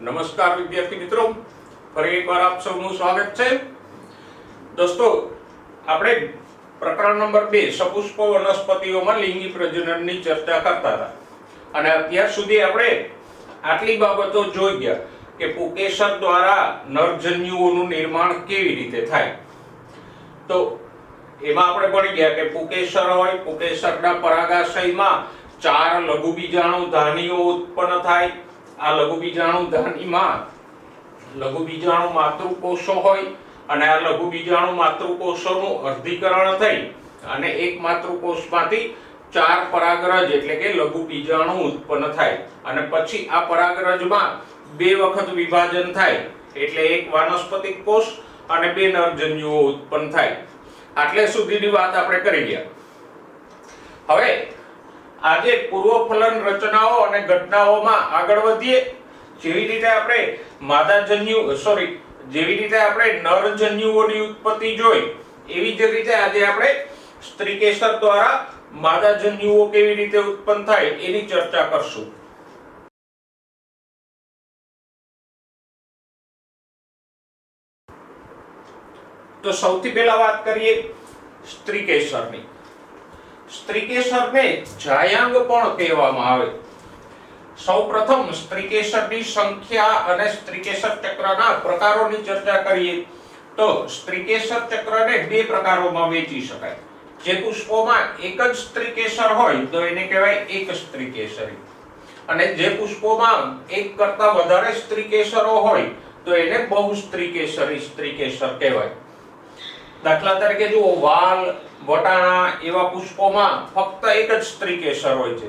नमस्कार विद्यार्थी मित्रों, फरी एक बार आप सबનું સ્વાગત છે। દોસ્તો, આપણે પ્રકરણ નંબર 2 સપુષ્પ વનસ્પતિઓમાં લિંગી પ્રજનનની ચર્ચા કરતા હતા અને અત્યાર સુધી આપણે આટલી બાબતો જોઈ ગયા કે પુકેસર દ્વારા નરજન્યુઓનું નિર્માણ કેવી રીતે થાય। તો એમાં આપણે ભણી ગયા કે પુકેસર હોય, પુકેસરના પરાગાશયમાં 4 લઘુબીજાણુ ધાનીઓ ઉત્પન્ન થાય। આ લઘુબીજાણુ ધાનીમાં લઘુબીજાણુ માતૃકોષો હોય અને આ લઘુબીજાણુ માતૃકોષોનું અર્ધીકરણ થઈ અને એક માતૃકોષમાંથી 4 પરાગરજ એટલે કે લઘુબીજાણુ ઉત્પન્ન થાય અને પછી આ પરાગરજમાં 2 વખત વિભાજન થાય એટલે એક વાનસ્પતિક કોષ અને 2 નરજન્યુઓ ઉત્પન્ન થાય। આટલે સુધીની વાત આપણે કરી ગયા। હવે આજે પૂર્વફલન રચનાઓ અને ઘટનાઓમાં આગળ વધીએ। જેવી રીતે આપણે જેવી રીતે આપણે નરજન્યુઓની ઉત્પત્તિ જોઈ એવી જ રીતે આજે આપણે સ્ત્રીકેસર દ્વારા માદાજન્યુઓ કેવી રીતે ઉત્પન્ન થાય એની ચર્ચા કરશું। તો સૌથી પહેલા વાત કરીએ સ્ત્રીકેસરની। સ્ત્રીકેસરને જાયાંગ પણ કહેવામાં આવે। સૌપ્રથમ સ્ત્રીકેસરની સંખ્યા અને સ્ત્રીકેસર ચક્રના પ્રકારોની ચર્ચા કરીએ તો સ્ત્રીકેસર ચક્રને 2 પ્રકારોમાં વહેંચી શકાય। જે પુષ્પોમાં એક જ સ્ત્રીકેસર હોય તો એને કહેવાય એક સ્ત્રીકેસરી અને જે પુષ્પોમાં એક કરતા વધારે સ્ત્રીકેસરો હોય તો એને બહુસ્ત્રીકેસરી સ્ત્રીકેસર કહેવાય। દાખલા તરીકે જુઓ, વાલ, વટાણા એવા પુષ્પોમાં ફક્ત એક જ સ્ત્રીકેસર હોય છે,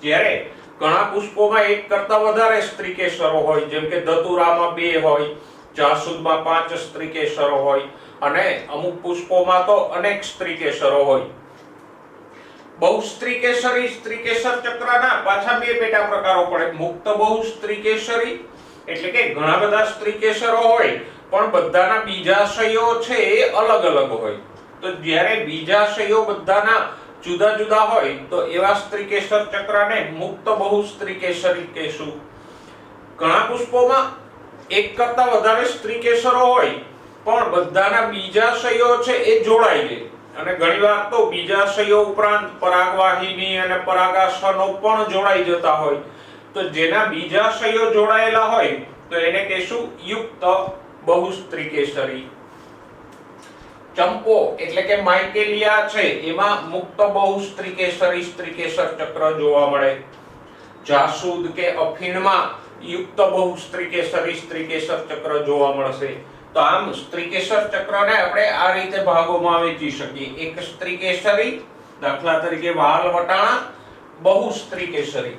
જ્યારે ઘણા પુષ્પોમાં એક કરતા વધારે સ્ત્રીકેસરો હોય, જેમ કે ધતુરામાં 2 હોય, જાસૂદમાં 5 સ્ત્રીકેસરો હોય અને અમુક પુષ્પોમાં તો અનેક સ્ત્રીકેસરો હોય। બહુસ્ત્રીકેસરી સ્ત્રીકેસર ચક્રના પાછા 2 પેટા પ્રકારો પડે। મુક્ત બહુસ્ત્રીકેસરી એટલે કે ઘણા બધા સ્ત્રીકેસરો હોય પણ બધાના બીજાશયો છે એ અલગ અલગ હોય। તો જ્યારે બીજાશયો બધાના જુદા જુદા હોય તો એવા સ્ત્રીકેસર ચક્રને મુક્ત બહુસ્ત્રીકેસરી કહેશું। ઘણા પુષ્પોમાં એક કરતા વધારે સ્ત્રીકેસરો હોય પણ બધાના બીજાશયો છે એ જોડાઈ જાય અને ઘણીવાર તો બીજાશયો ઉપરાંત પરાગવાહિની અને પરાગાશનો પણ જોડાઈ જતા હોય। તો જેના બીજાશયો જોડાયેલા હોય તો એને કહેશું યુક્ત બહુસ્ત્રીકેસરી। ચંપો એટલે કે માઇકેલિયા છે એમાં મુક્ત બહુસ્ત્રીકેસરી સ્ત્રીકેસર ચક્ર જોવા મળે। જાસૂદ કે અફીણમાં યુક્ત બહુસ્ત્રીકેસરી સ્ત્રીકેસર ચક્ર જોવા મળશે। તો આમ સ્ત્રીકેસર ચક્રને આપણે આ રીતે ભાગોમાં વહેંચી શકીએ। એક સ્ત્રીકેસરી, દાખલા તરીકે વાલ, વટાણા, બહુસ્ત્રીકેસરી।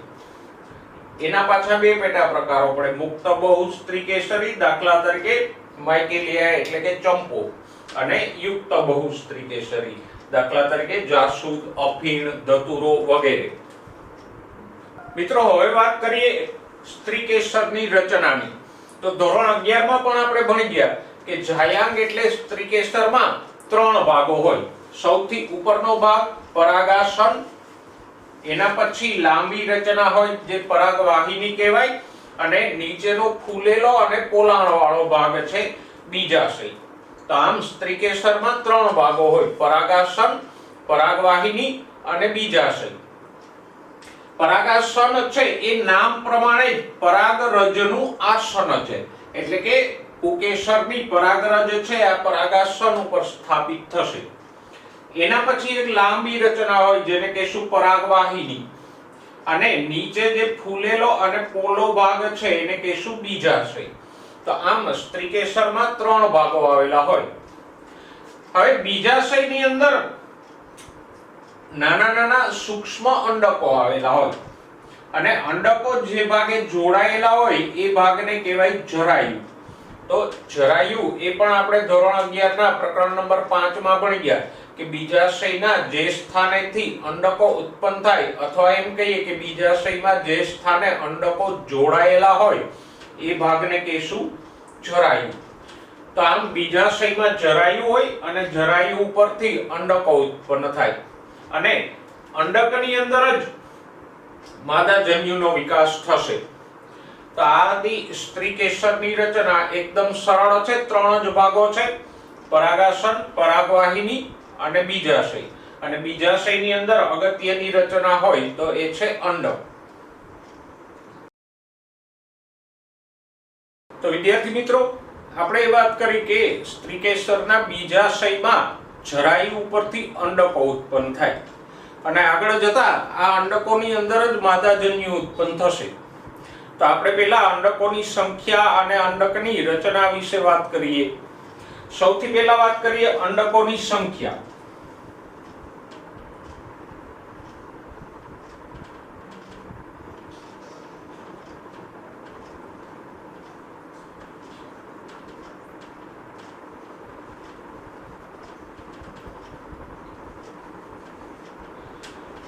એના પાછા 2 પેટા પ્રકારો પડે। મુક્ત બહુસ્ત્રીકેસરી, દાખલા તરીકે માઇકેલિયા એટલે કે ચંપો, અને યુક્ત બહુસ્ત્રીકેસરી, દાખલા તરીકે જાસૂદ, અફીણ, ધતુરો વગેરે। મિત્રો, હવે વાત કરીએ સ્ત્રીકેસરની રચનાની। તો ધોરણ 11 માં પણ આપણે ભણી ગયા કે જાયાંગ એટલે સ્ત્રીકેસરમાં 3 ભાગો હોય। સૌથી ઉપરનો ભાગ પરાગાસન, એના પછી લાંબી રચના હોય જે પરાગવાહિની કહેવાય અને નીચેનો ફૂલેલો અને પોલાણવાળો ભાગ છે બીજાશય। તો આમ સ્ત્રીકેસરમાં 3 ભાગો હોય: પરાગાસન, પરાગવાહિની અને બીજાશય। પરાગાસન છે એ નામ પ્રમાણે જ પરાગરજનું આસન છે, એટલે કે પુકેસરની પરાગરજ છે આ પરાગાસન ઉપર સ્થાપિત થશે। એના પછી એક લાંબી રચના હોય જેને કહેશું પરાગવાહિની અને નીચે જે ફૂલેલો અને પોલો ભાગ છે એને કહેશું બીજાશય। તો આમ સ્ત્રીકેસરમાં 3 ભાગો આવેલા હોય। હવે બીજાશયની અંદર નાના નાના સૂક્ષ્મ અંડકો આવેલા હોય અને અંડકો જે ભાગે જોડાયેલા હોય એ ભાગને કહેવાય જરાયુ। તો જરાયુ એ પણ આપણે ધોરણ 11 ના પ્રકરણ નંબર 5 માં ભણી ગયા કે બીજાશયના જે સ્થાનેથી અંડકો ઉત્પન્ન થાય અથવા એમ કહીએ કે બીજાશયમાં જે સ્થાને અંડકો જોડાયેલા હોય એ ભાગને કહેશું જરાયુ। તો આમ બીજાશયમાં જરાયુ હોય અને જરાયુ ઉપરથી અંડકો ઉત્પન્ન થાય। અને અંડકની અંદર જ માદાજન્યુનો વિકાસ થશે. તો આદિ સ્ત્રીકેસરની રચના એકદમ સરળ છે. 3 જ ભાગો છે: પરાગાસન, પરાગવાહિની અને બીજાશય. અને બીજાશયની અંદર અગત્યની રચના હોય તો એ છે અંડક. તો વિદ્યાર્થી મિત્રો, આપણે એ વાત કરી કે સ્ત્રીકેસરના બીજાશયમાં જરાયુ ઉપરથી અંડકો ઉત્પન્ન થાય અને આગળ જતા આ અંડકોની અંદર જ માદાજન્યુ ઉત્પન્ન થશે. તો આપણે પહેલા અંડકોની સંખ્યા અને અંડકની રચના વિશે વાત કરીએ. સૌથી પહેલા વાત કરીએ અંડકોની સંખ્યા.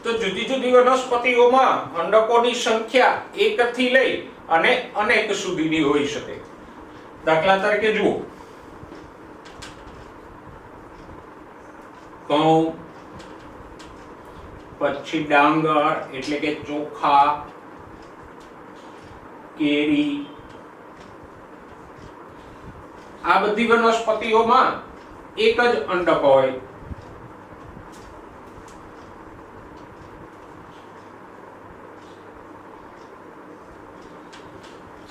તો જુદી જુદી વનસ્પતિઓમાં અંડકોની સંખ્યા 1 થી લઈ અને અનેક સુધીની હોઈ શકે. દાખલા તરીકે જુઓ, ઘઉં, પછી ડાંગર એટલે કે ચોખા, કેરી, આ બધી વનસ્પતિઓમાં એક જ અંડક હોય.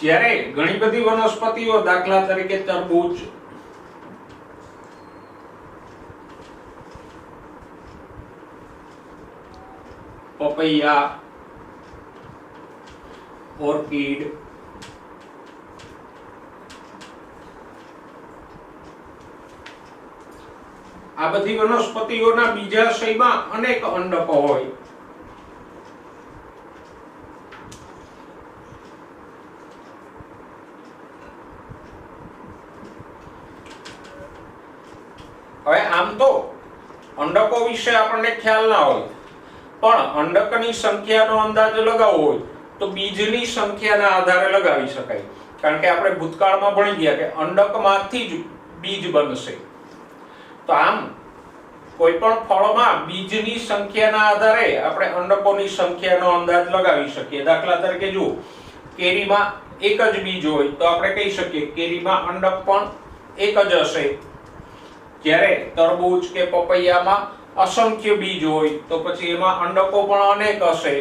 જ્યારે ઘણી બધી વનસ્પતિઓ, દાખલા તરીકે તરબૂચ, પપૈયા, ઓર્કિડ, આ બધી વનસ્પતિઓના બીજાશયમાં અનેક અંડકો હોય. હવે આમ તો અંડકો વિશે આપણને ખ્યાલ ના હોય, પણ અંડકની સંખ્યાનો અંદાજ લગાવવો હોય તો બીજની સંખ્યાના આધારે લગાવી શકાય. કારણ કે આપણે ભૂતકાળમાં ભણી ગયા કે અંડકમાંથી જ બીજ બનશે. તો આમ કોઈ પણ ફળમાં બીજની સંખ્યાના આધારે આપણે અંડકોની સંખ્યાનો અંદાજ લગાવી શકીએ. દાખલા તરીકે જુઓ, કેરીમાં એક જ બીજ હોય તો આપણે કહી શકીએ કેરીમાં અંડક પણ એક જ હશે. જ્યારે તરબૂચ કે પપૈયામાં અસંખ્ય બીજ હોય તો પછી એમાં અંડકો પણ અનેક હશે,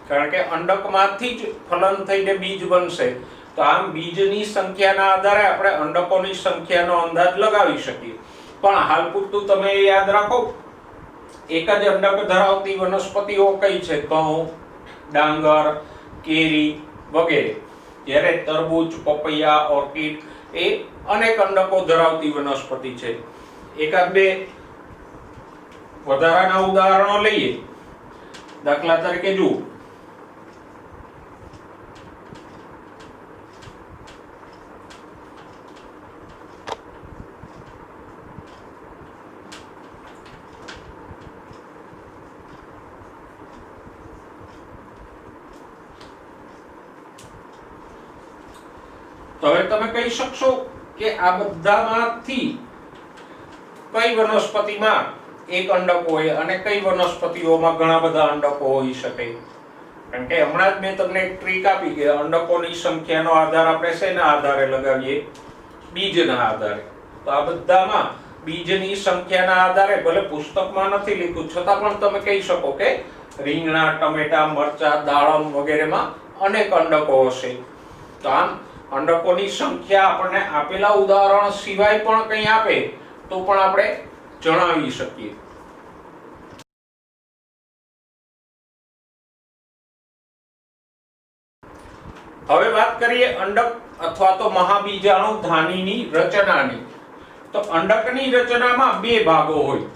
કારણ કે અંડકમાંથી જ ફલન થઈને બીજ બનશે. તો આમ બીજની સંખ્યાના આધારે આપણે અંડકોની સંખ્યાનો અંદાજ લગાવી શકીએ. પણ હાલ પૂરતું તમે યાદ રાખો, એક જ અંડક ધરાવતી વનસ્પતિઓ કઈ છે? ઘઉં, ડાંગર, કેરી વગેરે. જ્યારે તરબૂચ, પપૈયા, ઓર્કિડ એ અનેક અંડકો ધરાવતી વનસ્પતિ છે. એકાદ બે વધારાના ઉદાહરણો લઈએ. દાખલા તરીકે જુઓ, તો હવે તમે કહી શકશો કે આ બધામાંથી કઈ વનસ્પતિમાં એક અંડક હોય અને કઈ વનસ્પતિઓમાં ઘણા બધા અંડકો હોઈ શકે? કારણ કે હમણાં જ મેં તમને એક ટ્રીક આપી કે અંડકોની સંખ્યાનો આધાર આપણે શેના આધારે લગાવીએ? બીજના આધારે. તો આ બધામાં બીજની સંખ્યાના આધારે, ભલે પુસ્તકમાં નથી લખ્યું છતાં પણ તમે કહી શકો કે રીંગણા, ટમેટા, મરચા, દાડમ વગેરેમાં અનેક અંડકો હશે. તો આમ અંડકોની સંખ્યા આપણને આપેલા ઉદાહરણ સિવાય પણ કંઈ આપે તો પણ આપણે જણાવી શકીએ. હવે વાત કરીએ અંડક અથવા તો મહાબીજાણુ ધાનીની રચનાની. તો અંડકની રચનામાં બે ભાગો હોય.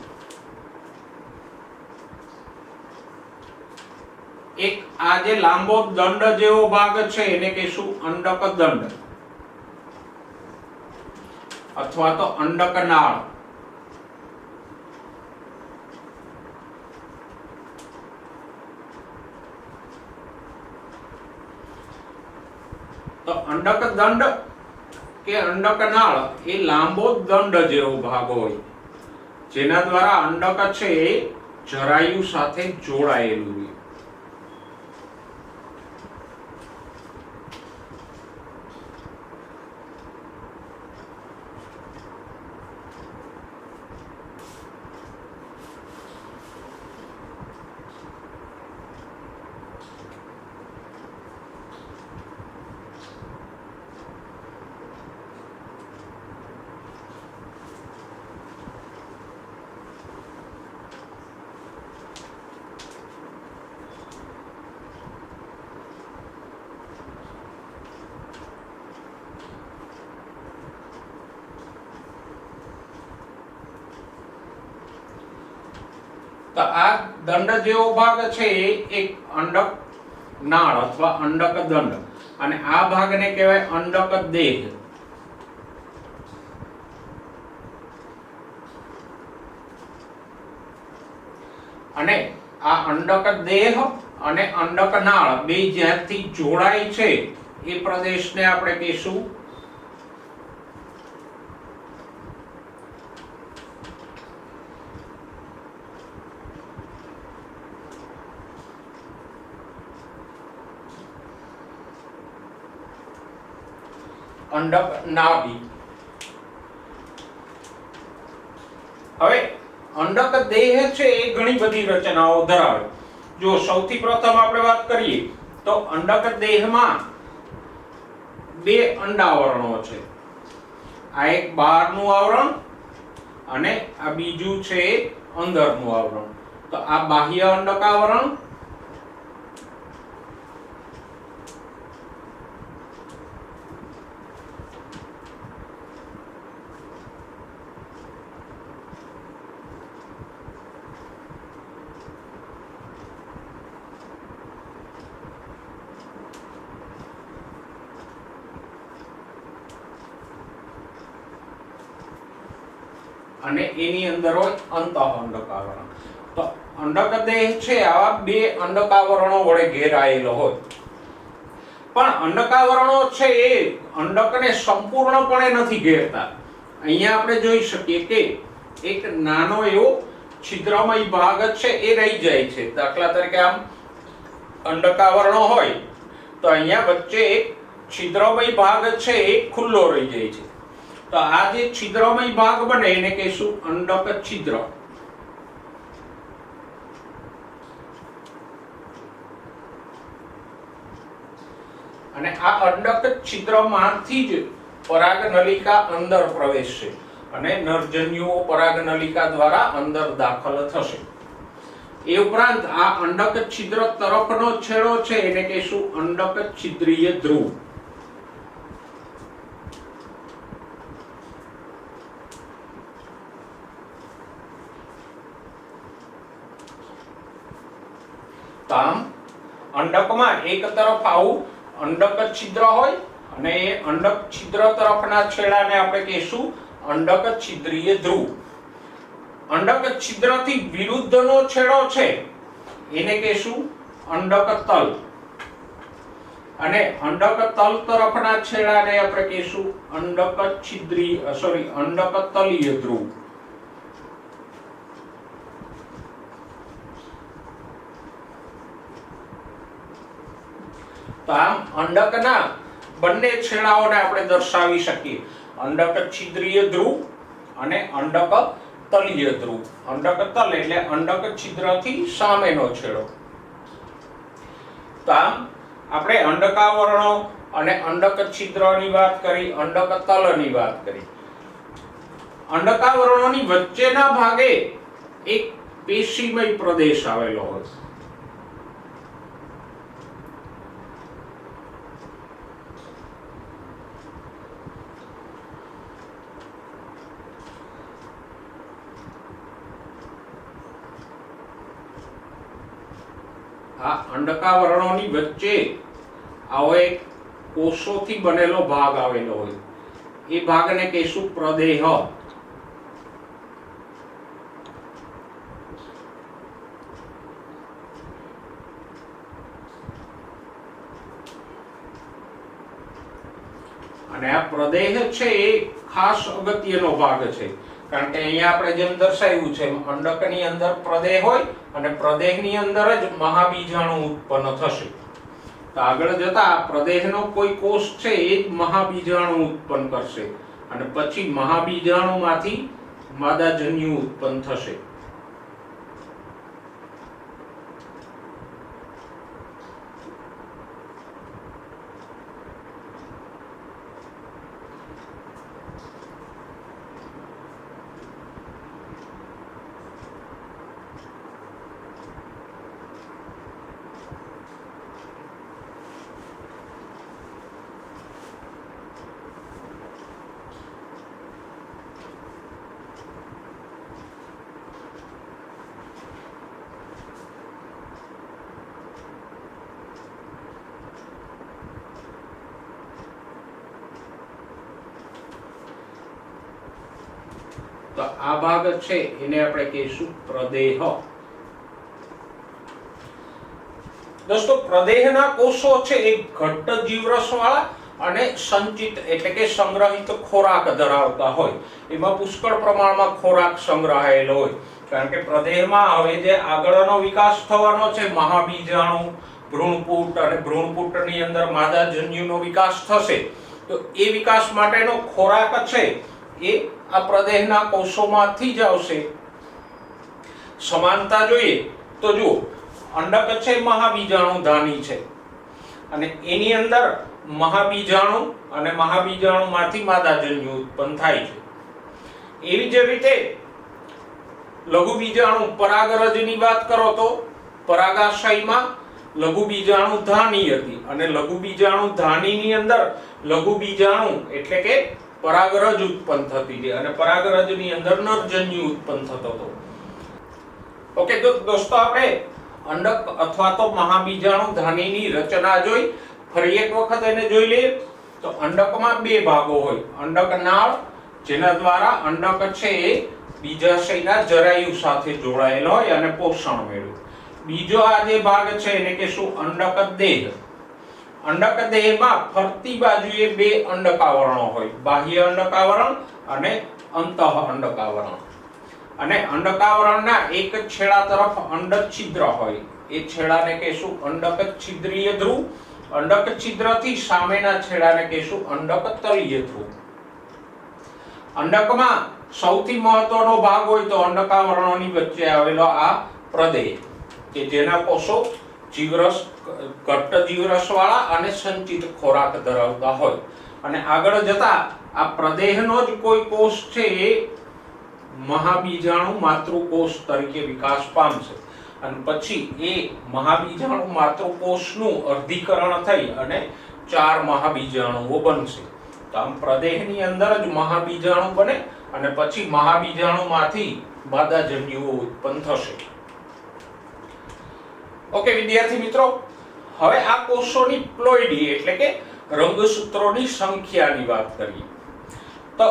એક આ જે લાંબો દંડ જેવો ભાગ છે એને કહીશું અંડક દંડ અથવા તો અંડક નાળ. તો અંડક દંડ કે અંડક નાળ એ લાંબો દંડ જેવો ભાગ હોય જેના દ્વારા અંડક છે એ જરાયુ સાથે જોડાયેલું છે. તો આ દંડ જેવો ભાગ છે એ એક અંડક નાળ અથવા અંડક દંડ, અને આ ભાગને કહેવાય અંડક દેહ. અને આ અંડક દેહ અને અંડક નાળ બે જ્યાંથી જોડાય છે એ પ્રદેશને આપણે કહીશું અંડક નાભી. હવે અંડક દેહ છે એ ઘણી બધી રચનાઓ ધરાવે. જો સૌથી પ્રથમ આપણે વાત કરીએ તો અંડક દેહમાં બે અંડાવરણો છે. આ એક બહારનું આવરણ અને આ બીજું છે અંદરનું આવરણ. તો આ બાહ્ય અંડકાવરણ અને એની અંદર હોય અંતઃ અંડકાવરણ. તો અંડક દેહ છે આવા બે અંડકાવરણો વડે ઘેરાયેલો હોય. પણ અંડકાવરણો છે એ અંડકને સંપૂર્ણપણે નથી ઘેરતા. અહીંયા આપણે જોઈ શકીએ કે એક નાનો એવો છિદ્રમય ભાગ છે એ રહી જાય છે. દાખલા તરીકે આમ અંડકાવરણો હોય તો અહીંયા વચ્ચે એક છિદ્રમય ભાગ છે એ ખુલ્લો રહી જાય છે. તો આ જે છિદ્રમય ભાગ બને એને કહીશું અંડક છિદ્ર. અને આ અંડક છિદ્રમાંથી જ પરાગનલિકા અંદર પ્રવેશશે અને નરજન્યુઓ પરાગનલિકા દ્વારા અંદર દાખલ થશે. એ ઉપરાંત આ અંડક છિદ્ર તરફનો છેડો છે એને કહીશું અંડક છિદ્રીય ધ્રુવ. આમ અંડકમાં એક તરફ આવું અંડક છિદ્ર હોય અને એ અંડક છિદ્ર તરફના છેડાને આપણે કહીશું અંડક છિદ્રીય ધ્રુવ. અંડક છિદ્રથી વિરુદ્ધનો છેડો છે એને કહીશું અંડક તલ, અને અંડક તલ તરફના છેડાને આપણે કહીશું અંડક અંડક તલીય ધ્રુવ. તો આમ અંડકના બંને છેડાઓને આપણે દર્શાવી શકીએ અંડક છિદ્રીય ધ્રુવ અને અંડક તલીય ધ્રુવ. અંડક તલ એટલે અંડક છિદ્રથી સામેનો છેડો. તો આમ આપણે અંડકાવરણો અને અંડક છિદ્રની વાત કરી, અંડક તલની વાત કરી. અંડકાવરણોની વચ્ચેના ભાગે એક પેશીમય પ્રદેશ આવેલો હોય. આ અંડકાવરણોની વચ્ચે આવો એક કોષોથી બનેલો ભાગ આવેલો હોય. એ ભાગને કહીશું પ્રદેહ. અને આ પ્રદેહ છે એ ખાસ અગત્યનો ભાગ છે. કારણ કે અહીંયા આપણે જેમ દર્શાવ્યું છે અંડકની અંદર પ્રદેહ હોય અને પ્રદેહની અંદર જ મહાબીજાણુ ઉત્પન્ન થશે. તો આગળ જતા પ્રદેહનો કોઈ કોષ છે એ જ મહાબીજાણુ ઉત્પન્ન કરશે અને પછી મહાબીજાણુમાંથી માદાજન્યુ ઉત્પન્ન થશે. તો આ ભાગ છે એને આપણે કહીશું પ્રદેહ. દોસ્તો પ્રદેહના કોષો છે એ ઘટ્ટ જીવરસ વાળા અને સંચિત એટલે કે સંગ્રહિત ખોરાક ધરાવતા હોય. એમાં પુષ્કળ પ્રમાણમાં ખોરાક સંગ્રહાયેલો હોય. કારણ કે પ્રદેહમાં હવે જે આગળનો વિકાસ થવાનો છે મહાબીજાણુ, ભ્રૂણપુટ અને ભ્રૂણપુટની અંદર માદાજન્યુનો વિકાસ થશે. તો એ વિકાસ માટેનો ખોરાક છે એ આ પ્રદેહના કોષોમાંથી જ આવશે. સમાનતા જોઈએ તો જુઓ અંડક છે મહાબીજાણુ ધાની છે અને એની અંદર મહાબીજાણુ અને મહાબીજાણુમાંથી માદાજન્યુ ઉત્પન્ન થાય છે. એવી જ રીતે લઘુબીજાણુ પરાગરજની વાત કરો તો પરાગાશયમાં લઘુબીજાણુ ધાની હતી અને લઘુબીજાણુ ધાનીની અંદર લઘુબીજાણુ એટલે કે પરાગરજ ઉત્પન્ન થતી હતી અને પરાગરજની અંદર નરજન્યુ ઉત્પન્ન થતો હતો. ઓકે તો દોસ્તો આપણે અંડક અથવા તો મહાબીજાણુ ધાનીની રચના જોઈ. ફરી એક વખત એને જોઈ લઈએ તો અંડકમાં બે ભાગો હોય. અંડક નાળ જેના દ્વારા અંડક છે એ બીજાશયના જરાયુ સાથે જોડાયેલો હોય અને પોષણ મેળવે. બીજો આ જે ભાગ છે એને કહેશું અંડક દેહ. અંડક દેહમાં ફરતી બાજુએ બે અંડકાવરણો હોય, બાહ્ય અંડકાવરણ અને અંતઃ અંડકાવરણ. અને અંડકાવરણના એક છેડા તરફ અંડક છિદ્ર હોય. એ છેડાને કહેશું અંડક છિદ્રીય ધ્રુવ. અંડક છિદ્રથી સામેના છેડાને કહેશું અંડક તલીય ધ્રુવ. અંડકમાં સૌથી મહત્વનો ભાગ હોય તો અંડકાવરણોની વચ્ચે આવેલો આ પ્રદેહ કે જેના કોષો જીવરસ ઘટ્ટ જીવરસ વાળા અને સંચિત ખોરાક ધરાવતા હોય. અને આગળ જતા આ પ્રદેહનો જ કોઈ કોષ છે એ મહાબીજાણુ માતૃકોષ તરીકે વિકાસ પામશે અને પછી એ મહાબીજાણુ માતૃકોષનું અર્ધીકરણ થઈ અને 4 મહાબીજાણુઓ બનશે. તો આમ પ્રદેહની અંદર જ મહાબીજાણુ બને અને પછી મહાબીજાણુમાંથી માદાજન્યુઓ ઉત્પન્ન થશે. ઓકે વિદ્યાર્થી મિત્રો, હવે આ કોષોની પ્લોઇડી એટલે કે રંગસૂત્રોની સંખ્યાની વાત કરીએ. તો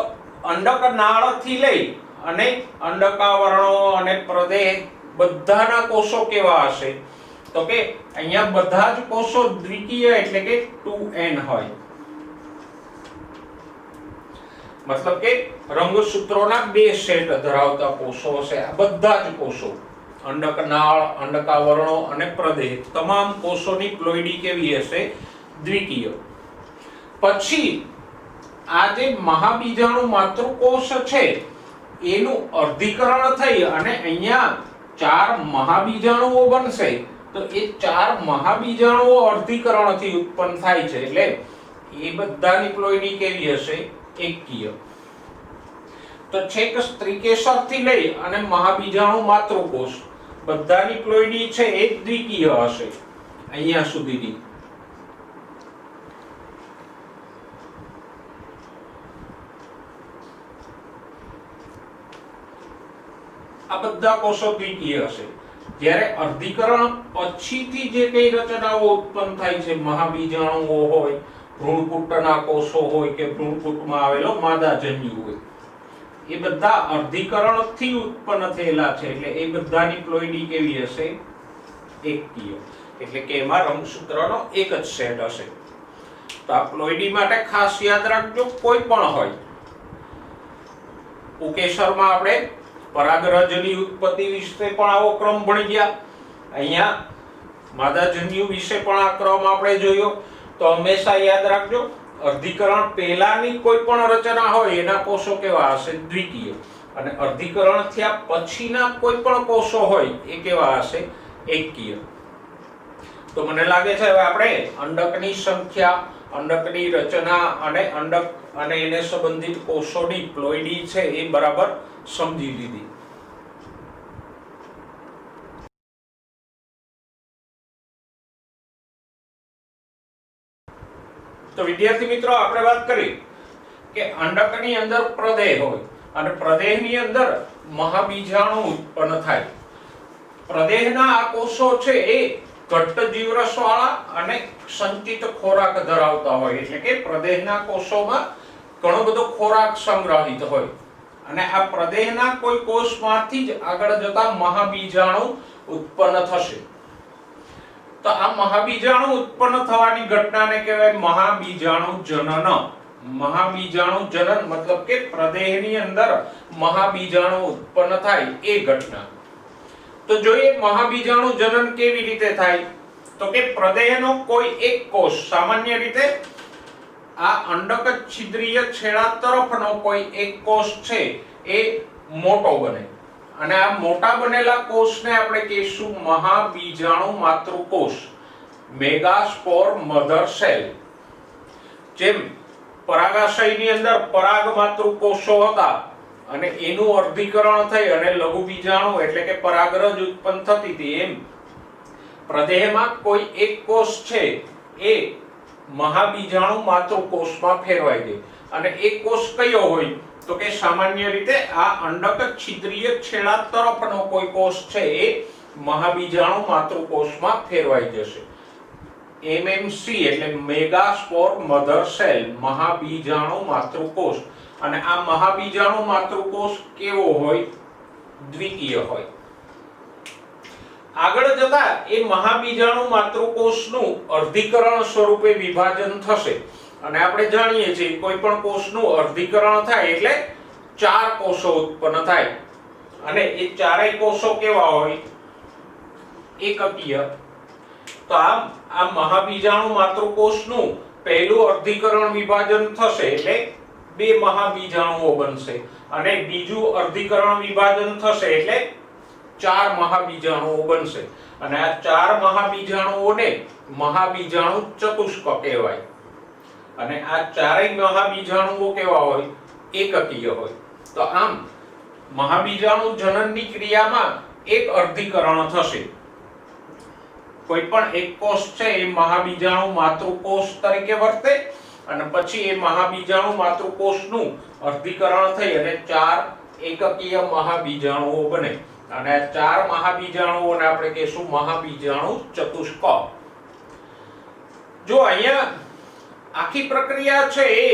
અંડક નાળથી લઈ અને અંડકાવરણો અને પ્રદેહ બધાના કોષો કેવા હશે તો કે અહીંયા બધા જ કોષો દ્વિકીય એટલે કે 2n હોય. મતલબ કે રંગસૂત્રોના બે સેટ ધરાવતા કોષો હશે. આ બધા જ કોષો અંડક નાળ, અંડકાવરણો અને પ્રદેહ તમામ કોષોની પ્લોઇડી કેવી હશે? દ્વિકીય. પછી આ જે મહાબીજાણુ માતૃકોષ છે એનું અર્ધીકરણ થઈ અને અહીંયા 4 મહાબીજાણુઓ બનશે. તો એ 4 મહાબીજાણુઓ અર્ધીકરણથી ઉત્પન્ન થાય છે એટલે એ બધાની પ્લોઇડી કેવી હશે? એકકીય. તો છેક સ્ત્રીકેસરથી લઈ અને મહાબીજાણુ માતૃકોષ બધાની પ્લોઇડી છે એ દ્વિકીય હશે અહીંયા સુધીની. આ બધા કોષો દ્વિકીય હશે. જ્યારે અર્ધીકરણ પછીથી જે કઈ રચનાઓ ઉત્પન્ન થાય છે, મહાબીજાણુઓ હોય, ભ્રૂણપુટના કોષો હોય કે ભ્રૂણપુટમાં આવેલો માદાજન્યુ હોય, એ બધા અર્ધીકરણથી ઉત્પન્ન થયેલા છે એટલે એ બધાની પ્લોઇડી કેવી હશે? એકકીય. એટલે કે એમાં રંગસૂત્રનો એક જ સેટ હશે. તો આ પ્લોઇડી માટે ખાસ યાદ રાખજો, કોઈ પણ હોય ઉકેશરમાં આપણે પરાગરજની ઉત્પત્તિ વિશે પણ આવો ક્રમ ભણી ગયા. અહીંયા માદાજન્યુ વિશે પણ આ ક્રમ આપણે જોયો. તો હંમેશા યાદ રાખજો, અર્ધીકરણ પહેલાની કોઈ પણ રચના હોય એના કોષો કેવા હશે? દ્વિકીય. અને અર્ધીકરણ થયા પછીના કોઈ પણ કોષો હોય એ કેવા હશે? એકકીય. તો મને લાગે છે હવે આપણે અંડકની સંખ્યા, અંડકની રચના અને અંડક અને એને સંબંધિત કોષોની પ્લોઇડી છે એ બરાબર સમજી લીધી. તો વિદ્યાર્થી મિત્રો, આપણે વાત કરી કે અંડકની અંદર પ્રદેહ હોય અને પ્રદેહની અંદર મહાબીજાણુ ઉત્પન્ન થાય. પ્રદેહના આ કોષો છે એ ઘટ્ટ જીવરસવાળા અને સંચિત ખોરાક ધરાવતા હોય, એટલે કે પ્રદેહના કોષોમાં ઘણો બધો ખોરાક સંગ્રહિત હોય અને આ પ્રદેહના કોઈ કોષમાંથી જ આગળ જતા મહાબીજાણુ ઉત્પન્ન થશે. તો આ મહાબીજાણુ ઉત્પન્ન થવાની ઘટનાને કહેવાય મહાબીજાણુ જનન. મહાબીજાણુ જનન મતલબ કે પ્રદેહની અંદર મહાબીજાણુ ઉત્પન્ન થાય એ ઘટના. તો જોઈએ મહાબીજાણુ જનન કેવી રીતે થાય? તો કે પ્રદેહનો કોઈ એક કોષ, સામાન્ય રીતે આ અંડક છિદ્રીય છેડા તરફનો કોઈ એક કોષ છે એ મોટો બને અને આ મોટા બનેલા કોષને આપણે કહીશું મહાબીજાણુ માતૃકોષ, મેગાસ્પોર મધર સેલ. જેમ પરાગાશયની અંદર પરાગ માતૃકોષો હતા અને એનું અર્ધીકરણ થઈ અને લઘુ બીજાણુ એટલે કે પરાગરજ ઉત્પન્ન થતી હતી, એમ પ્રદેહમાં કોઈ એક કોષ છે એ મહાબીજાણુ માતૃકોષમાં ફેરવાઈ ગઈ. અને એ કોષ કયો હોય? તો કે સામાન્ય રીતે આ અંડક છિદ્રીય છેડા તરફનો કોઈ કોષ છે એ મહાબીજાણુ માતૃકોષમાં ફેરવાઈ જશે. MMC એટલે મેગાસ્પોર મધર સેલ, મહાબીજાણુ માતૃકોષ. અને આ મહાબીજાણુ માતૃકોષ કેવો હોય? દ્વિકીય હોય. આગળ જતા એ મહાબીજાણુ માતૃકોષનું અર્ધીકરણ સ્વરૂપે વિભાજન થશે અને આપણે જાણીએ છીએ કોઈ પણ કોષનું અર્ધીકરણ થાય એટલે 4 કોષો ઉત્પન્ન થાય અને એ ચારેય કોષો કેવા હોય? એકકીય. તો આ મહાબીજાણુ માતૃકોષનું પહેલું અર્ધીકરણ વિભાજન થશે એટલે 2 મહાબીજાણુઓ બનશે અને બીજું અર્ધીકરણ વિભાજન થશે એટલે 4 મહાબીજાણુઓ બનશે અને આ 4 મહાબીજાણુઓને મહાબીજાણુ ચતુષ્ક કહેવાય. અને આ ચારેય મહાબીજાણુઓ કેવા હોય? એકકીય હોય. તો આમ મહાબીજાણુ જનનની ક્રિયામાં એક અર્ધીકરણ થશે. કોઈ પણ એક કોષ છે એ મહાબીજાણુ માતૃકોષ તરીકે વર્તે અને પછી એ મહાબીજાણુ માતૃકોષનું અર્ધીકરણ થઈ અને 4 એકકીય મહાબીજાણુઓ બને અને આ 4 મહાબીજાણુઓને આપણે કહીશું મહાબીજાણુ ચતુષ્ક. જો અહીંયા આખી પ્રક્રિયા છે એ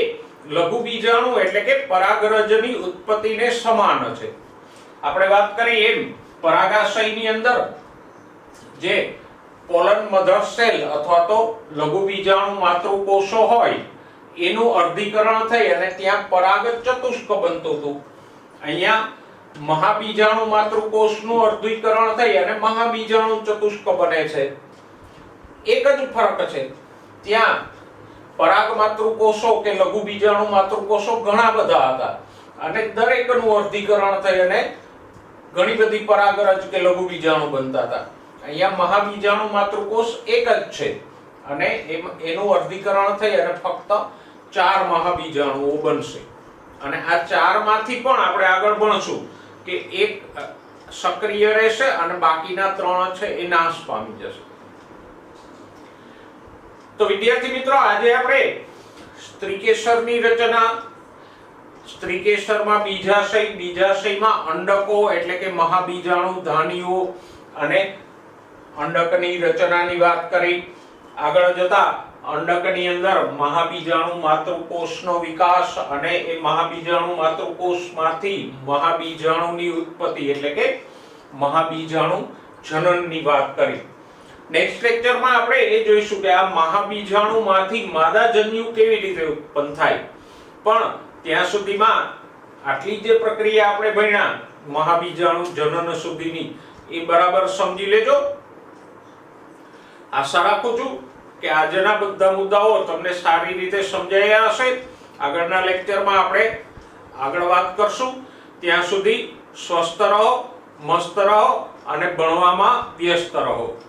લઘુ બીજાણુ એટલે કે પરાગરજની ઉત્પત્તિને સમાન છે. આપણે વાત કરી એમ પરાગાશયની અંદર જે પોલન મધર સેલ અથવા તો લઘુ બીજાણુ માતૃકોષો હોય એનું અર્ધીકરણ થઈ અને ત્યાં પરાગ ચતુષ્ક બનતું હતું. અહીંયા મહાબીજાણુ માતૃકોષનું અર્ધીકરણ થઈ અને મહાબીજાણુ ચતુષ્ક બને છે. એક જ ફરક છે, ત્યાં પરાગ માતૃકોષો કે લઘુ બીજાણુ માતૃકોષો ઘણા બધા હતા અને દરેકનું અર્ધીકરણ થઈ અને ઘણી બધી પરાગરજ કે લઘુ બીજાણુ બનતા હતા. અહીંયા મહાબીજાણુ માતૃકોષ એક જ છે અને એનું અર્ધીકરણ થઈ અને ફક્ત 4 મહાબીજાણુઓ બનશે. અને આ 4 માંથી પણ આપણે આગળ ભણશું કે એક સક્રિય રહેશે અને બાકીના 3 છે એ નાશ પામી જશે. તો વિદ્યાર્થી મિત્રો, આજે આપણે સ્ત્રીકેસરની રચના, સ્ત્રીકેસરમાં બીજાશય, બીજાશયમાં અંડકો એટલે કે મહાબીજાણુ ધાનીઓ અને અંડકની રચનાની વાત કરી. આગળ જતા અંડકની અંદર મહાબીજાણુ માતૃકોષનો વિકાસ અને એ મહાબીજાણુ માતૃકોષમાંથી મહાબીજાણુની ઉત્પત્તિ એટલે કે મહાબીજાણુ જનનની વાત કરી. નેક્સ્ટ લેક્ચરમાં આપણે એ જોઈશું કે આ મહાબીજાણુમાંથી માદાજન્યુ કેવી રીતે ઉત્પન્ન થાય. પણ ત્યાં સુધીમાં આટલી જે પ્રક્રિયા આપણે ભણ્યા મહાબીજાણુ જનન સુધીની એ બરાબર સમજી લેજો. આશા રાખું છું કે આજના બધા મુદ્દાઓ તમને સારી રીતે સમજાયા હશે. આગળના લેક્ચરમાં આપણે આગળ વાત કરશું. ત્યાં સુધી સ્વસ્થ રહો, મસ્ત રહો અને ભણવામાં વ્યસ્ત રહો.